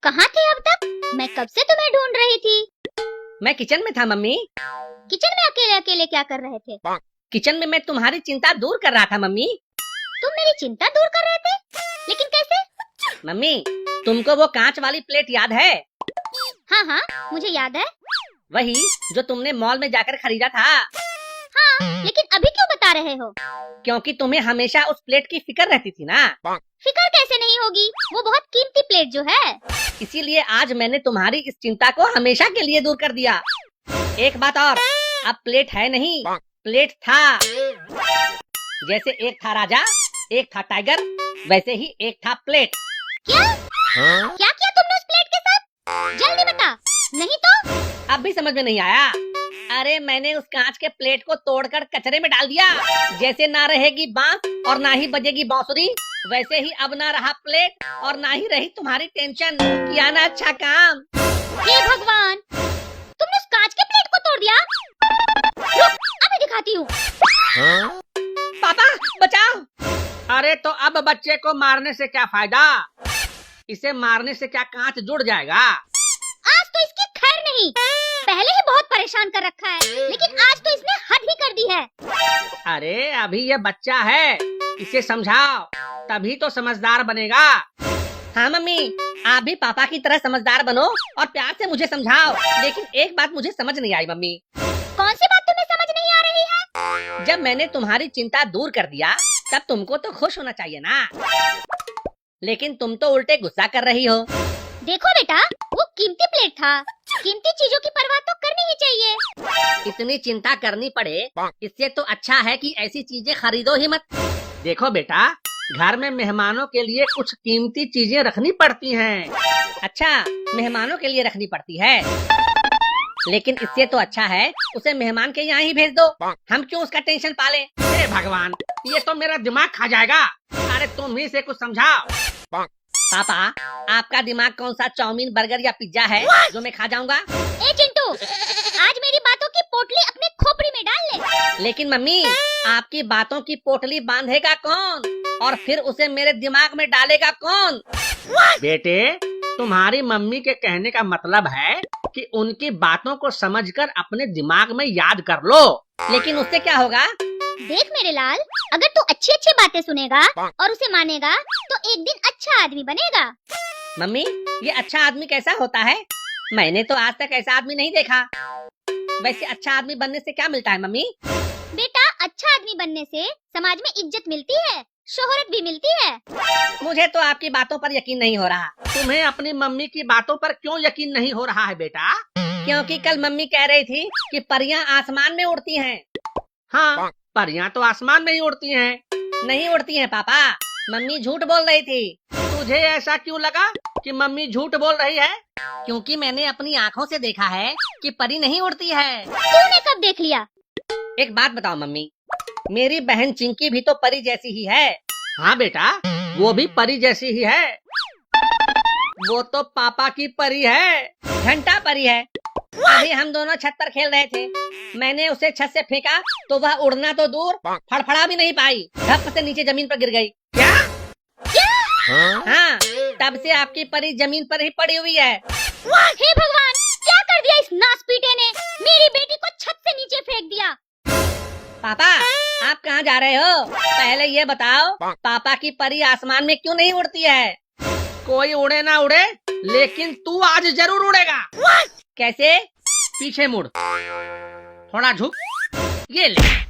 कहाँ थे अब तक? मैं कब से तुम्हें ढूंढ रही थी। मैं किचन में था मम्मी। किचन में अकेले अकेले क्या कर रहे थे? किचन में मैं तुम्हारी चिंता दूर कर रहा था मम्मी। तुम मेरी चिंता दूर कर रहे थे, लेकिन कैसे? मम्मी, तुमको वो कांच वाली प्लेट याद है? हाँ हाँ, मुझे याद है। वही जो तुमने मॉल में जाकर खरीदा था। हाँ, लेकिन अभी क्यों बता रहे हो? क्योंकि तुम्हें हमेशा उस प्लेट की फिक्र रहती थी ना। फिक्र कैसे नहीं होगी, वो बहुत कीमती प्लेट जो है। इसीलिए आज मैंने तुम्हारी इस चिंता को हमेशा के लिए दूर कर दिया। एक बात और, अब प्लेट है नहीं, प्लेट था। जैसे एक था राजा, एक था टाइगर, वैसे ही एक था प्लेट। क्या? क्या किया तुमने उस प्लेट के साथ? जल्दी बता, नहीं तो। अब भी समझ में नहीं आया? अरे मैंने उस कांच के प्लेट को तोड़कर कचरे में डाल दिया। जैसे ना रहेगी बांस और ना ही बजेगी बांसुरी, वैसे ही अब ना रहा प्लेट और ना ही रही तुम्हारी टेंशन। किया ना अच्छा काम। हे भगवान, तुमने उस कांच के प्लेट को तोड़ दिया। रुक, अभी दिखाती हूँ। पापा बचाओ। अरे तो अब बच्चे को मारने से क्या फायदा? इसे मारने से क्या कांच जुड़ जाएगा? आज तो इसकी खैर नहीं। पहले ही बहुत परेशान कर रखा है, लेकिन आज तो इसने हद ही कर दी है। अरे अभी ये बच्चा है, इसे समझाओ, तभी तो समझदार बनेगा। हाँ मम्मी, आप भी पापा की तरह समझदार बनो और प्यार से मुझे समझाओ। लेकिन एक बात मुझे समझ नहीं आई मम्मी। कौन सी बात तुम्हें समझ नहीं आ रही है? जब मैंने तुम्हारी चिंता दूर कर दिया, तब तुमको तो खुश होना चाहिए ना। लेकिन तुम तो उल्टे गुस्सा कर रही हो। देखो बेटा, वो कीमती प्लेट था। कीमती चीजों की परवाह तो करनी ही चाहिए। इतनी चिंता करनी पड़े, इससे तो अच्छा है कि ऐसी चीजें खरीदो ही मत। देखो बेटा, घर में मेहमानों के लिए कुछ कीमती चीजें रखनी पड़ती हैं। अच्छा, मेहमानों के लिए रखनी पड़ती है, लेकिन इससे तो अच्छा है उसे मेहमान के यहाँ ही भेज दो। हम क्यों उसका टेंशन पाले? हे भगवान, ये तो मेरा दिमाग खा जाएगा। अरे तुम ही से कुछ समझाओ। पापा, आपका दिमाग कौन सा चाउमीन, बर्गर या पिज्जा है जो मैं खा जाऊंगा? ए चिंटू, आज मेरी बातों की पोटली अपने खोपड़ी में डाल ले। लेकिन मम्मी, आपकी बातों की पोटली बांधेगा कौन और फिर उसे मेरे दिमाग में डालेगा कौन? बेटे, तुम्हारी मम्मी के कहने का मतलब है कि उनकी बातों को समझकर अपने दिमाग में याद कर लो। लेकिन उससे क्या होगा? देख मेरे लाल, अगर तू अच्छी अच्छी बातें सुनेगा और उसे मानेगा तो एक दिन अच्छा आदमी बनेगा। मम्मी, ये अच्छा आदमी कैसा होता है? मैंने तो आज तक ऐसा आदमी नहीं देखा। वैसे अच्छा आदमी बनने से क्या मिलता है मम्मी? बेटा, अच्छा आदमी बनने से समाज में इज्जत मिलती है, शोहरत भी मिलती है। मुझे तो आपकी बातों पर यकीन नहीं हो रहा। तुम्हें अपनी मम्मी की बातों पर क्यों यकीन नहीं हो रहा है बेटा? क्योंकि कल मम्मी कह रही थी कि परियां आसमान में उड़ती हैं। हाँ, परियां तो आसमान में ही उड़ती हैं। नहीं उड़ती हैं पापा, मम्मी झूठ बोल रही थी। तुझे ऐसा क्यों लगा कि मम्मी झूठ बोल रही है? क्योंकि मैंने अपनी आँखों से देखा है कि परी नहीं उड़ती है। तूने कब देख लिया? एक बात बताओ मम्मी, मेरी बहन चिंकी भी तो परी जैसी ही है। हाँ बेटा, वो भी परी जैसी ही है। वो तो पापा की परी है, घंटा परी है। अभी हम दोनों छत पर खेल रहे थे, मैंने उसे छत से फेंका तो वह उड़ना तो दूर, फड़फड़ा भी नहीं पाई, धप से नीचे जमीन पर गिर गई। क्या? हाँ, तब से आपकी परी जमीन पर ही पड़ी हुई है। हे भगवान, क्या कर दिया इस नासपीटे ने? मेरी बेटी को छत से नीचे फेंक दिया। पापा, आप कहाँ जा रहे हो? पहले ये बताओ, पापा की परी आसमान में क्यों नहीं उड़ती है? कोई उड़े ना उड़े, लेकिन तू आज जरूर उड़ेगा। कैसे? पीछे मुड़, थोड़ा झुक, ये ले।